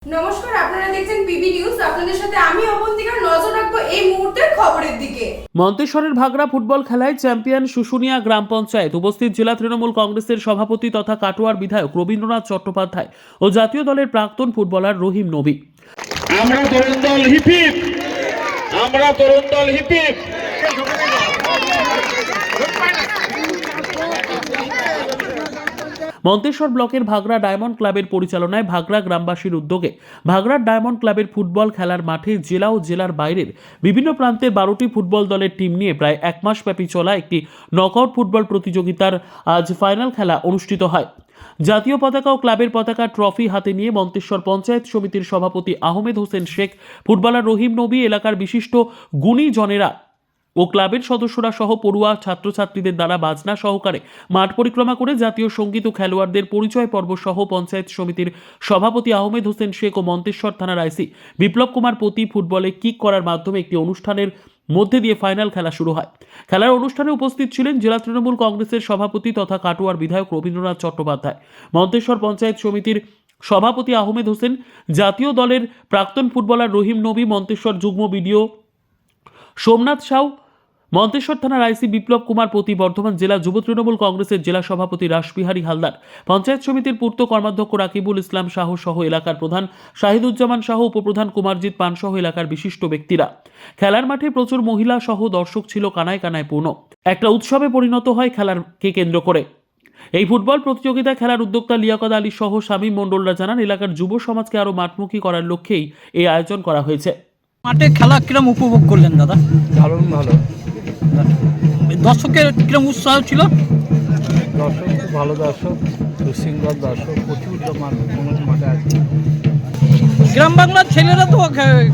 নমস্কার, আপনারা দেখছেন পিবি নিউজ। আপনাদের সাথে আমি অবন্তিকা। নজর রাখবো এই মুহূর্তের খবরের দিকে। মন্তেশ্বরের ভাগড়া ফুটবল খেলায় চ্যাম্পিয়ন শুশুনিয়া গ্রাম পঞ্চায়েত। উপস্থিত জেলা তৃণমূল কংগ্রেসের সভাপতি তথা কাটোয়ার বিধায়ক রবীন্দ্রনাথ চট্টোপাধ্যায় ও জাতীয় দলের প্রাক্তন ফুটবলার রহিম নবী। আমরা তরুণ দল হিপিপ, আমরা তরুণ দল হিপিপ। মন্তেশ্বর ব্লকের ভাগড়া ডায়মন্ড ক্লাবের পরিচালনায় ভাগড়া গ্রামবাসীর উদ্যোগে ভাগড়ার ডায়মন্ড ক্লাবের ফুটবল খেলার মাঠে জেলা ও জেলার বাইরের বিভিন্ন প্রান্তে 12টি ফুটবল দলের টিম নিয়ে প্রায় এক মাস ব্যাপী চলা একটি নকআউট ফুটবল প্রতিযোগিতার আজ ফাইনাল খেলা অনুষ্ঠিত হয়। জাতীয় পতাকা ও ক্লাবের পতাকা ট্রফি হাতে নিয়ে মন্তেশ্বর পঞ্চায়েত সমিতির সভাপতি আহমেদ হোসেন শেখ, ফুটবলার রহিম নবী, এলাকার বিশিষ্ট গুণীজনেরা ও ক্লাবের সদস্যরা সহ পড়ুয়া ছাত্রছাত্রীদের দ্বারা বাজনা সহকারে মাঠ পরিক্রমা করে জাতীয় সঙ্গীত ও খেলোয়াড়দের পরিচয় পর্ব সহ পঞ্চায়েত সমিতির সভাপতি আহমেদ হোসেন শেখ ও মন্তেশ্বর থানার আইসি বিপ্লব কুমার পতি ফুটবলে কিক করার মাধ্যমে একটি অনুষ্ঠানের মধ্যে দিয়ে ফাইনাল খেলা শুরু হয়। খেলার অনুষ্ঠানে উপস্থিত ছিলেন জেলা তৃণমূল কংগ্রেসের সভাপতি তথা কাটোয়ার বিধায়ক রবীন্দ্রনাথ চট্টোপাধ্যায়, মন্তেশ্বর পঞ্চায়েত সমিতির সভাপতি আহমেদ হোসেন, জাতীয় দলের প্রাক্তন ফুটবলার রহিম নবী, মন্তেশ্বর যুগ্ম বিডিও সোমনাথ সাউ, মন্তেশ্বর থানার আইসি বিপ্লব কুমার পতি, বর্ধমান জেলা যুব তৃণমূল কংগ্রেসের জেলা সভাপতি রাসবিহারী হালদার, পঞ্চায়েত সমিতির পূর্ত কর্মাধ্যক্ষ রাকিবুল ইসলাম শাহ সহ এলাকার প্রধান শাহিদুজ্জামান শাহ, উপপ্রধান কুমারজিৎ পান সহ এলাকার বিশিষ্ট ব্যক্তিরা। খেলার মাঠে প্রচুর মহিলা সহ দর্শক ছিল কানায় কানায় পূর্ণ। একটা উৎসবে পরিণত হয় খেলারকে কেন্দ্র করে। এই ফুটবল প্রতিযোগিতায় খেলার উদ্যোক্তা লিয়াকত আলী সহ শামীম মণ্ডলরা জানান, এলাকার যুব সমাজকে আরও মাঠমুখী করার লক্ষ্যেই এই আয়োজন করা হয়েছে। মাঠে খেলা কিরম উপভোগ করলেন দাদা? দারুণ ভালো। দর্শকের কিরম উৎসাহ ছিল? দর্শক খুব ভালো, দর্শক সুশৃঙ্খল দর্শক, প্রচুর মানুষ মাঠে আছে। গ্রাম বাংলার ছেলেরা তো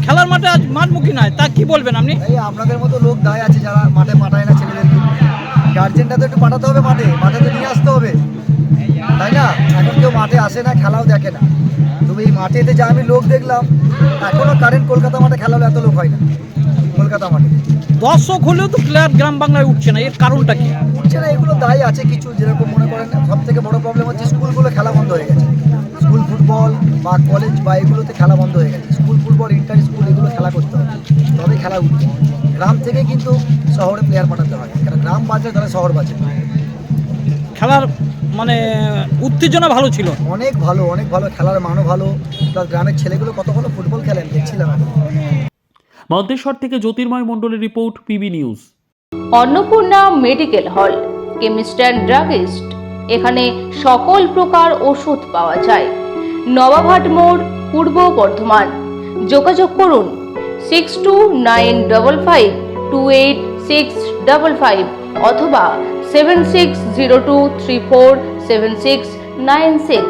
খেলার মাঠে আজ মাঠমুখী নয়, তা কি বলবেন আপনি? এই আপনাদের মতো লোক দায় আছে যারা মাঠে পাঠায় না ছেলেদেরকে। গার্জেনটা তো একটু পাঠাতে হবে, মাঠে তো নিয়ে আসতে হবে, তাই না? এখন কেউ মাঠে আসে না, খেলাও দেখে না। তবে এই মাঠেতে যা আমি লোক দেখলাম, এখনও কারেন্ট কলকাতা মাঠে খেলা হলে এত লোক হয় না। কলকাতা মাঠে দর্শক হলেও তো প্লেয়ার গ্রাম বাংলায় উঠছে না, এর কারণটা কি? উঠছে না, এগুলো দায় আছে কিছু। যেরকম মনে করেন সব থেকে বড় প্রবলেম হচ্ছে স্কুলগুলো খেলা বন্ধ হয়ে গেছে। স্কুল ফুটবল বা কলেজ বা এগুলোতে খেলা বন্ধ হয়ে গেছে। স্কুল ফুটবল, ইন্টার স্কুল এগুলো খেলা করতে হবে, তবে খেলা উঠছে। গ্রাম থেকে কিন্তু শহরে প্লেয়ার পাঠাতে হয়, কারণ গ্রাম বাজে তারা শহর বাজে। খেলার মানে উত্তেজনা ভালো ছিল, অনেক ভালো, অনেক ভালো। খেলার মানও ভালো, প্লাস গ্রামের ছেলেগুলো কত ভালো ফুটবল খেলেন দেখছিলাম এখন। মন্তেশ্বর থেকে জ্যোতির্ময় মণ্ডলের report, PB news. Annapurna medical hall, chemist and druggist. এখানে সকল প্রকার ওষুধ পাওয়া যায়। নবাবহাট মোড়, পূর্ব বর্ধমান। যোগাযোগ করুন 6295528655 অথবা 7602347696।